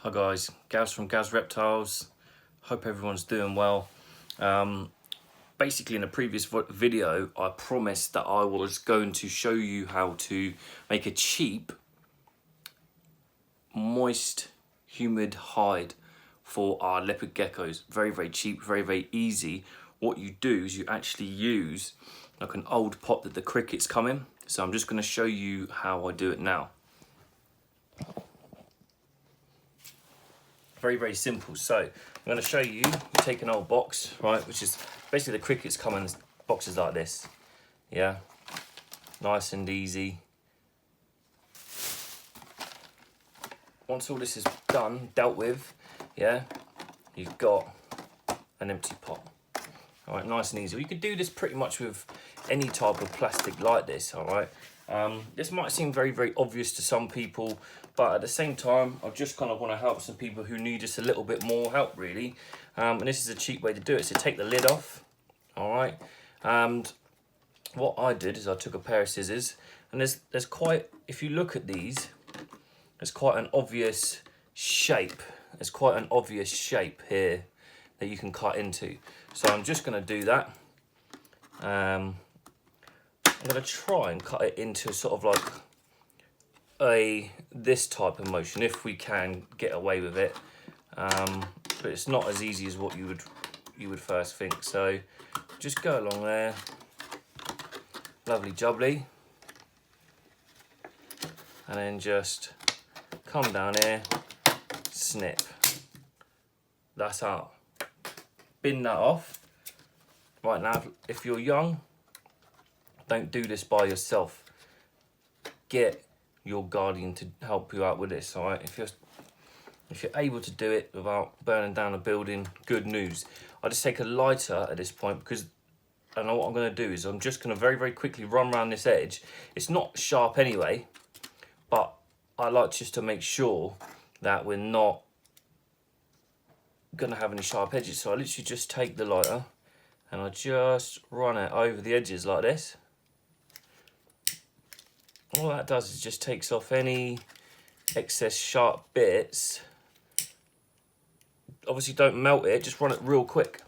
Hi guys, Gaz from Gaz Reptiles. Hope everyone's doing well. Basically in a previous video I promised that I was going to show you how to make a cheap, moist, humid hide for our leopard geckos. Very cheap, very easy. What you do is you actually use like an old pot that the crickets come in. So I'm just going to show you how I do it now. Very simple. So I'm going to show you, you take an old box, right, which is basically the crickets come in boxes like this. Yeah, nice and easy. Once all this is done, dealt with, yeah, you've got an empty pot. All right, nice and easy. You could do this pretty much with any type of plastic like this, all right. This might seem very obvious to some people, but at the same time, I just kind of want to help some people who need just a little bit more help, really. And this is a cheap way to do it. So take the lid off, all right. And what I did is I took a pair of scissors, and there's quite, if you look at these, there's quite an obvious shape. There's quite an obvious shape here that you can cut into. So I'm just going to do that. I'm going to try and cut it into sort of like this type of motion, if we can get away with it. But it's not as easy as what you would first think. So just go along there, lovely jubbly, and then just come down here, snip. That's out. Bin that off. Right now, if you're young, don't do this by yourself. Get your guardian to help you out with this, all right? If you're able to do it without burning down a building, good news. I just take a lighter at this point because I know what I'm going to do is I'm just going to very quickly run around this edge. It's not sharp anyway, but I like just to make sure that we're not going to have any sharp edges. So I literally just take the lighter and I just run it over the edges like this. All that does is just takes off any excess sharp bits. Obviously don't melt it, just run it real quick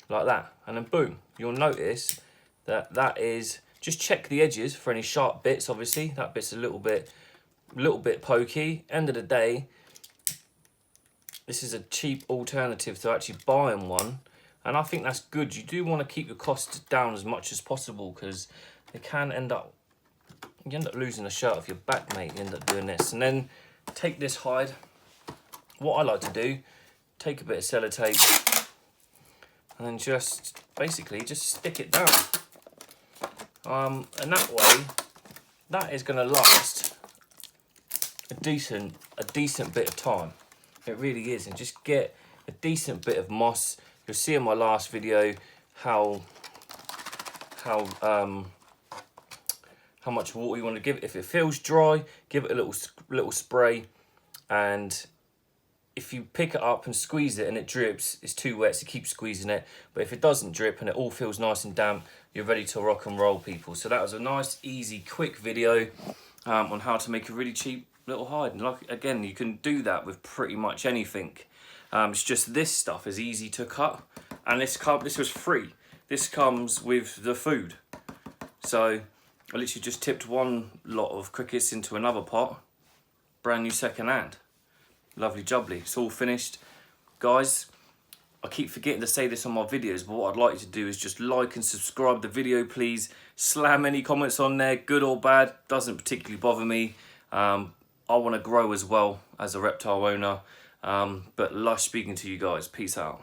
like that, and then boom, you'll notice that is, just check the edges for any sharp bits. Obviously that bit's a little bit pokey. End of the day, this is a cheap alternative to actually buying one, and I think that's good. You do want to keep your costs down as much as possible because they can end up, you end up losing a shirt off your back, mate. You end up doing this. And then take this hide. What I like to do, take a bit of sellotape and then just basically just stick it down. And that way, that is going to last a decent bit of time. It really is. And just get a decent bit of moss. You'll see in my last video how much water you want to give it. If it feels dry, give it a little spray, and if you pick it up and squeeze it and it drips, it's too wet, so keep squeezing it. But if it doesn't drip and it all feels nice and damp, you're ready to rock and roll, people. So that was a nice, easy, quick video on how to make a really cheap little hide. And like, again, you can do that with pretty much anything. It's just this stuff is easy to cut, and this was free. This comes with the food. So I literally just tipped one lot of crickets into another pot, brand new second hand. Lovely jubbly, it's all finished. Guys, I keep forgetting to say this on my videos, but what I'd like you to do is just like and subscribe the video, please. Slam any comments on there, good or bad, doesn't particularly bother me. I want to grow as well as a reptile owner, but lush speaking to you guys. Peace out.